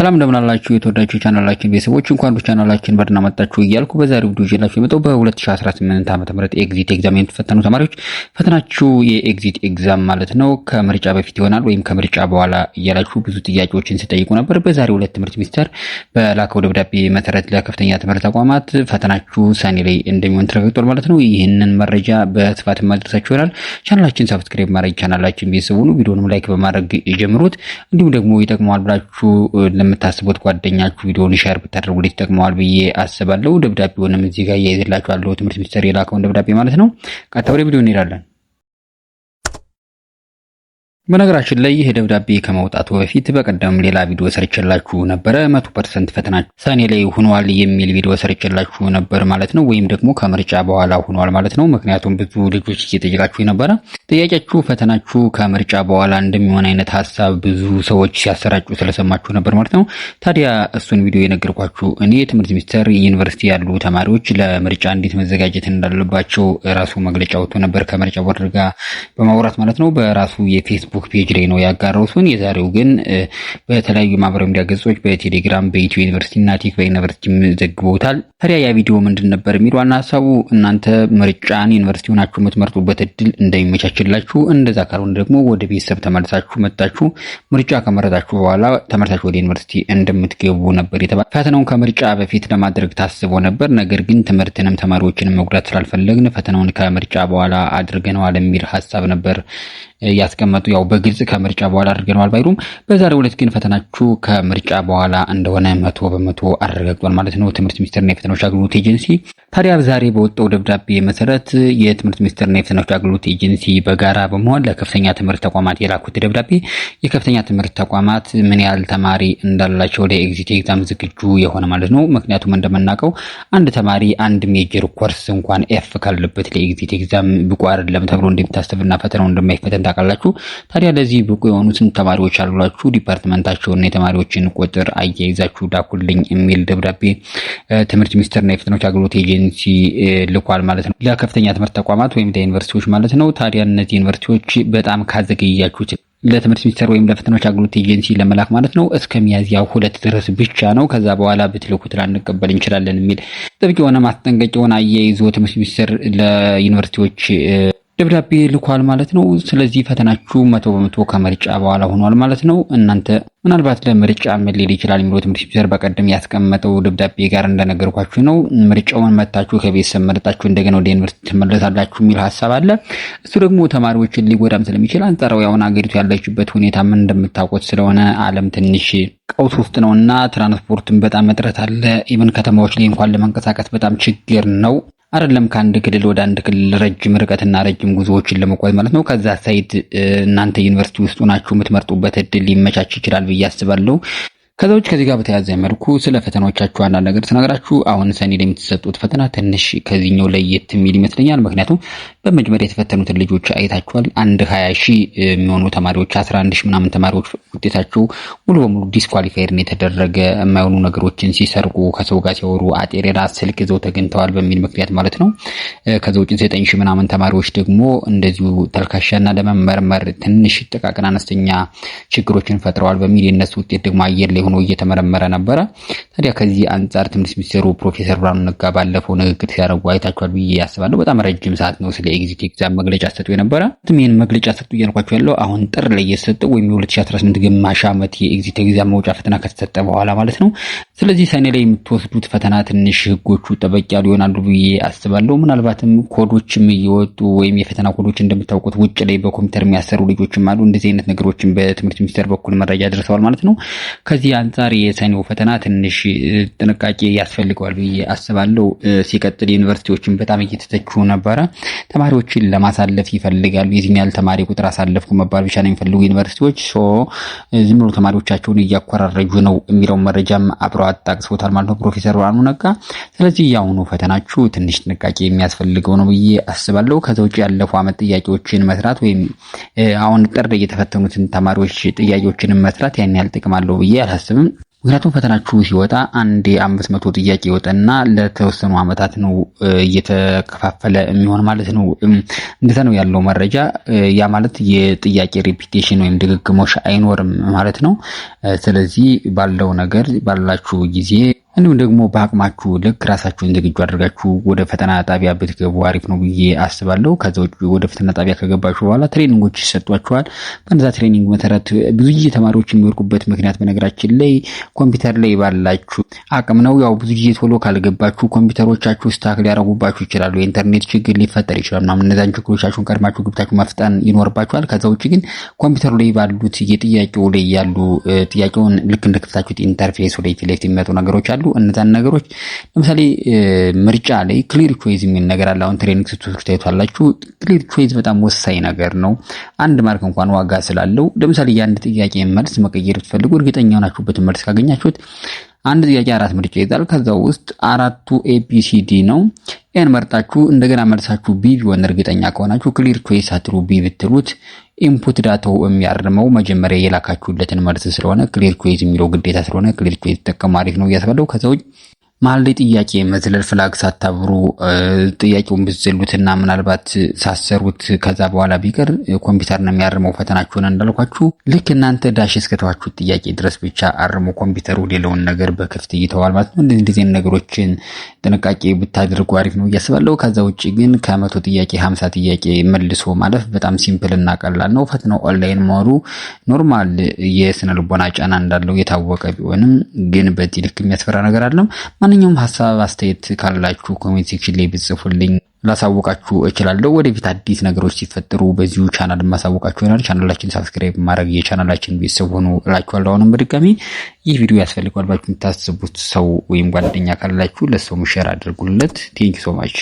ሰላም እንደምን አላችሁ የተወዳጁ ቻናላችን ቤተሰቦች እንኳን በቻናላችን በደህና መጣችሁ እያልኩ በዛሬው ቪዲዮ ይዤላችሁ የመጣው በ2018 ዓ.ም ኤግዚት ኤግዛም የምትፈተኑ ተማሪዎች ፈተናችሁ የኤግዚት ኤግዛም ማለት ነው ከምርጫ በፊት ይሆናል ወይም ከምርጫ በኋላ እያላችሁ ብዙ ጥያቄዎችን ሲጠይቁ ነበር። በዛሬው ዕለት ትምህርት ሚኒስቴር በላከው ደብዳቤ መሰረት ለከፍተኛ ትምህርት ተቋማት ፈተናችሁ ሰኔ ላይ እንደሚሆን ተረጋግጧል ማለት ነው። ይህንን መረጃ በስፋት ማድረሳችሁ ይሆናል። ቻናላችን ሰብስክራይብ ማድረግ ቻናላችን ቤተሰብ ሁኑ፣ ቪዲዮንም ላይክ በማድረግ ጀምሩት። እንዲሁም ደግሞ ይጠቅማል ብላችሁ ለምታስቡት ጓደኛችሁ ቪዲዮውን ሼር ብታደርጉት ይጠቅማል ብዬ አስባለሁ። ደብዳቤውንም እዚህ ጋር ያይዝላችኋለሁ ትምህርት ሚኒስቴር የላከውን ደብዳቤ ማለት ነው። ቀጥታ ወደ ቪዲዮ እንሄዳለን። በነገራችን ላይ ይሄ ደብዳቤ ከመውጣቱ በፊት በቀደም ሌላ ቪዲዮ ሰርችላችሁ ነበር። 100% ፈተናችሁ ሰኔ ላይ ሆኗል የሚል ቪዲዮ ሰርችላችሁ ነበር ማለት ነው። ወይም ደግሞ ከምርጫ በኋላ ሆኗል ማለት ነው። ምክንያቱም ብዙ ልጆች እየጠየቃችሁ ነበር። ጥያቄያችሁ ፈተናችሁ ከምርጫ በኋላ እንደሚሆን አይነት ሐሳብ ብዙ ሰዎች ሲያሰራጩ ስለሰማችሁ ነበር ማለት ነው። ታዲያ እሱን ቪዲዮ የነገርኳችሁ እኔ ትምህርት ሚኒስቴር ዩኒቨርሲቲ ያሉ ተማሪዎች ለምርጫ እንዴት መዘጋጀት እንዳለባቸው ራሱ መግለጫ ወጥቶ ነበር ከምርጫ ቦርድ ጋር በማውራት ማለት ነው። በራሱ የፌስቡክ ፔጅ ላይ ነው ያጋራው። የዛሬው ግን በተለያዩ ማህበራዊ ሚዲያ ገጾች በቴሌግራም በኢትዮ ዩኒቨርሲቲ እና ቲክ ዩኒቨርሲቲ ዘግበውታል። ታዲያ ያ ቪዲዮ ምንድን ነበር የሚለው ዋና ሐሳቡ እናንተ ምርጫን ዩኒቨርሲቲ ሆናችሁ የምትመርጡበት እድል እንደሚመቻችላችሁ፣ እንደዛ ካልሆነ ደግሞ ወደ ቤተሰብ ተመልሳችሁ መጣችሁ ምርጫ ከመረጣችሁ በኋላ ተመርታችሁ ወደ ዩኒቨርሲቲ እንደምትገቡ ነበር የተባለው። ፈተናውን ከምርጫ በፊት ለማድረግ ታስቦ ነበር። ነገር ግን ትምህርትንም ተማሪዎችንም መጉዳት ስላልፈለግን ፈተናውን ከምርጫ በኋላ አድርገነዋል የሚል ሐሳብ ነበር ያስቀመጡ። ያው በግልጽ ከምርጫ በኋላ አድርገነዋል ባይሩም በዛሬው ዕለት ግን ፈተናችሁ ከምርጫ በኋላ እንደሆነ 100% አረጋግጧል ማለት ነው ትምህርት ሚኒስቴርና የፈተናዎች አገልግሎት ኤጀንሲ። ታዲያ ዛሬ በወጣው ደብዳቤ መሰረት የትምህርት ሚኒስቴርና የፈተናዎች አገልግሎት ኤጀንሲ በጋራ በመሆን ለከፍተኛ ትምህርት ተቋማት የላኩት ደብዳቤ የከፍተኛ ትምህርት ተቋማት ምን ያህል ተማሪ እንዳላቸው ለኤግዚት ኤግዛም ዝግጁ የሆነ ማለት ነው። ምክንያቱም እንደምናውቀው አንድ ተማሪ አንድ ሜጀር ኮርስ እንኳን ኤፍ ካለበት ለኤግዚት ኤግዛም ብቁ አይደለም ተብሎ እንደሚታሰብና ፈተናው እንደማይፈተን ታውቃላችሁ። ታዲያ ለዚህ ብቁ የሆኑ ስንት ተማሪዎች አሏችሁ? ዲፓርትመንታቸውና የተማሪዎችን ቁጥር አያይዛችሁ ላኩልኝ የሚል ደብዳቤ ትምህርት ሚኒስቴርና የፈተናዎች አገልግሎት ኤጀንሲ ልኳል ማለት ነው ለከፍተኛ ትምህርት ተቋማት ወይም ለዩኒቨርሲቲዎች ማለት ነው። ታዲያ እነዚህ ዩኒቨርሲቲዎች በጣም ካዘገያችሁት ለትምህርት ሚኒስቴር ወይም ለፈተናዎች አገልግሎት ኤጀንሲ ለመላክ ማለት ነው እስከ ሚያዝያ 2 ድረስ ብቻ ነው። ከዛ በኋላ ብትልኩት ላንቀበል እንችላለን የሚል ጥብቅ የሆነ ማስጠንቀቂያውን አያይዞ ትምህርት ሚኒስቴር ለዩኒቨርሲቲዎች ደብዳቤ ልኳል ማለት ነው። ስለዚህ ፈተናችሁ 100% ከምርጫ በኋላ ሆኗል ማለት ነው። እናንተ ምናልባት ለምርጫ ምን ሊል ይችላል የሚለው ትምህርት ሚኒስቴር በቀደም ያስቀመጠው ደብዳቤ ጋር እንደነገርኳችሁ ነው። ምርጫውን መታችሁ ከቤተሰብ መርጣችሁ እንደገና ወደ ዩኒቨርሲቲ ተመለሳላችሁ የሚል ሐሳብ አለ። እሱ ደግሞ ተማሪዎችን ሊጎዳም ስለሚችል አንጻራዊ አሁን አገሪቱ ያለችበት ሁኔታ ምን እንደምታውቁት ስለሆነ ዓለም ትንሽ ቀውስ ውስጥ ነውና ትራንስፖርትን በጣም እጥረት አለ። ኢቭን ከተማዎች ላይ እንኳን ለመንቀሳቀስ በጣም ችግር ነው። አይደለም ከአንድ ክልል ወደ አንድ ክልል ረጅም ርቀትና ረጅም ጉዞዎችን ለመጓዝ ማለት ነው። ከዛ ሳይድ እናንተ ዩኒቨርሲቲ ውስጥ ሆናችሁ የምትመርጡበት እድል ሊመቻች ይችላል ብዬ አስባለሁ። ከዛ ውጭ ከዚህ ጋር በተያያዘ መልኩ ስለ ፈተናዎቻችሁ አንዳንድ ነገር ተናግራችሁ አሁን ሰኔ ላይ የምትሰጡት ፈተና ትንሽ ከዚህኛው ለየት የሚል ይመስለኛል። ምክንያቱም በመጀመሪያ የተፈተኑትን ልጆች አይታችኋል። 120,000 የሚሆኑ ተማሪዎች 11,000 ምናምን ተማሪዎች ውጤታቸው ሙሉ በሙሉ ዲስኳሊፋይድ ነው የተደረገ። የማይሆኑ ነገሮችን ሲሰርቁ፣ ከሰው ጋር ሲያወሩ፣ አጤሬራ ስልክ ይዘው ተገኝተዋል በሚል ምክንያት ማለት ነው። ከዛ ውጭ 9,000 ምናምን ተማሪዎች ደግሞ እንደዚሁ ተልካሻና ለመመርመር ትንሽ ጥቃቅን አነስተኛ ችግሮችን ፈጥረዋል በሚል የነሱ ውጤት ደግሞ አየር ላይ ሆኖ እየተመረመረ ነበረ። ታዲያ ከዚህ አንጻር ትምህርት ሚኒስቴሩ ፕሮፌሰር ብርሃኑ ነጋ ባለፈው ንግግር ሲያደርጉ አይታችኋል ብዬ ያስባለሁ። በጣም ረጅም ሰዓት ነው ስለ ኤግዚት ኤግዛም መግለጫ ሰጡ የነበረ። ይህን መግለጫ ሰጡ እያልኳቸው ያለው አሁን ጥር ላይ የተሰጠው ወይም የ2018 ግማሽ ዓመት የኤግዚት ኤግዛም መውጫ ፈተና ከተሰጠ በኋላ ማለት ነው። ስለዚህ ሰኔ ላይ የምትወስዱት ፈተና ትንሽ ህጎቹ ጠበቅ ያሉ ይሆናሉ ብዬ አስባለሁ። ምናልባትም ኮዶችም እየወጡ ወይም የፈተና ኮዶች እንደምታውቁት ውጭ ላይ በኮምፒውተር የሚያሰሩ ልጆችም አሉ። እንደዚህ አይነት ነገሮችን በትምህርት ሚኒስቴር በኩል መረጃ ደርሰዋል ማለት ነው። ከዚህ አንጻር የሰኔው ፈተና ትንሽ ጥንቃቄ ያስፈልገዋል ብዬ አስባለሁ። ሲቀጥል ዩኒቨርሲቲዎችን በጣም እየተተቹ ነበረ። ተማሪዎችን ለማሳለፍ ይፈልጋሉ። የዚህን ያህል ተማሪ ቁጥር አሳለፍኩ መባል ብቻ ነው የሚፈልጉ ዩኒቨርሲቲዎች። ዝም ብሎ ተማሪዎቻቸውን እያኮራረጁ ነው የሚለውን መረጃም አብረው አጣቅሰውታል ማለት ነው ፕሮፌሰር ብርሃኑ ነጋ። ስለዚህ ያሁኑ ፈተናችሁ ትንሽ ጥንቃቄ የሚያስፈልገው ነው ብዬ አስባለሁ። ከዛ ውጭ ያለፈው ዓመት ጥያቄዎችን መስራት ወይም አሁን ጥር የተፈተኑትን ተማሪዎች ጥያቄዎችን መስራት ያን ያህል ጥቅም አለው ብዬ አላስብም። ምክንያቱም ፈተናችሁ ሲወጣ አንዴ 500 ጥያቄ ይወጣና ለተወሰኑ አመታት ነው እየተከፋፈለ የሚሆን ማለት ነው። እንደዛ ነው ያለው መረጃ። ያ ማለት የጥያቄ ሪፒቴሽን ወይም ድግግሞሽ አይኖርም ማለት ነው። ስለዚህ ባለው ነገር ባላችሁ ጊዜ እንዲሁም ደግሞ በአቅማችሁ ልክ ራሳችሁን ዝግጁ አድርጋችሁ ወደ ፈተና ጣቢያ ብትገቡ አሪፍ ነው ብዬ አስባለሁ። ከዛ ውጭ ወደ ፈተና ጣቢያ ከገባችሁ በኋላ ትሬኒንጎች ይሰጧችኋል። በእነዛ ትሬኒንግ መሰረት ብዙ ጊዜ ተማሪዎች የሚወርቁበት ምክንያት በነገራችን ላይ ኮምፒውተር ላይ ባላችሁ አቅም ነው። ያው ብዙ ጊዜ ቶሎ ካልገባችሁ ኮምፒውተሮቻችሁ ስታክ ሊያረጉባችሁ ይችላሉ። የኢንተርኔት ችግር ሊፈጠር ይችላል ምናምን። እነዛን ችግሮቻችሁን ቀድማችሁ ገብታችሁ መፍጠን ይኖርባችኋል። ከዛ ውጭ ግን ኮምፒውተሩ ላይ ባሉት የጥያቄው ላይ ያሉ ጥያቄውን ልክ እንደከፍታችሁት ኢንተርፌስ ላይ ፊት ለፊት የሚመጡ ነገሮች አሉ። እነዛን ነገሮች ለምሳሌ ምርጫ ላይ ክሊር ቾይዝ የሚል ነገር አለ። አሁን ትሬኒንግ ስትወስዱ ታዩታላችሁ። ክሊር ቾይዝ በጣም ወሳኝ ነገር ነው። አንድ ማርክ እንኳን ዋጋ ስላለው ለምሳሌ የአንድ ጥያቄ መልስ መቀየር ብትፈልጉ እርግጠኛ ሆናችሁበት መልስ ካገኛችሁት አንድ ጥያቄ 4 ምርጫ ይዛል። ከዛ ውስጥ 4ቱ ኤቢሲዲ ነው። ኤን መርጣችሁ እንደገና መልሳችሁ ቢ ቢሆን እርግጠኛ ከሆናችሁ ክሊር ቾይስ አትሩ ቢ ብትሉት ኢንፑት ዳታው የሚያርመው መጀመሪያ የላካችሁለትን መልስ ስለሆነ ክሊር ቾይስ የሚለው ግዴታ ስለሆነ ክሊር ቾይስ ተጠቀሙ አሪፍ ነው እያስባለሁ። ከዛ ውጭ መሀል ላይ ጥያቄ መዝለል ፍላግ ሳታብሩ ጥያቄውን ብትዘሉትና ምናልባት ሳሰሩት ከዛ በኋላ ቢቀር ኮምፒውተር ነው የሚያርመው ፈተናችሁን እንዳልኳችሁ። ልክ እናንተ ዳሽ እስከተዋችሁት ጥያቄ ድረስ ብቻ አርሞ ኮምፒውተሩ ሌላውን ነገር በክፍት ይተዋል ማለት ነው። እንደዚህ ነገሮችን ጥንቃቄ ብታደርጉ አሪፍ ነው እያስባለሁ። ከዛ ውጭ ግን ከመቶ ጥያቄ 50 ጥያቄ መልሶ ማለፍ በጣም ሲምፕል እና ቀላል ነው። ፈተናው ኦንላይን መሆኑ ኖርማል የስነ ልቦና ጫና እንዳለው የታወቀ ቢሆንም ግን በዚህ ልክ የሚያስፈራ ነገር አለም። ማንኛውም ሐሳብ አስተያየት ካላችሁ ኮሜንት ሴክሽን ላይ ብትጽፉልኝ ላሳውቃችሁ እችላለሁ። ወደፊት አዲስ ነገሮች ሲፈጠሩ በዚሁ ቻናል ማሳውቃችሁ ይሆናል። ቻናላችን ሰብስክራይብ ማድረግ የቻናላችን ቤተሰብ ሆኑ እላችኋለሁ። አሁንም በድጋሚ ይህ ቪዲዮ ያስፈልጋል ባችሁ የምታስቡት ሰው ወይም ጓደኛ ካላችሁ ለሰው ሼር አድርጉለት። ቴንክ ዩ ሶ ማች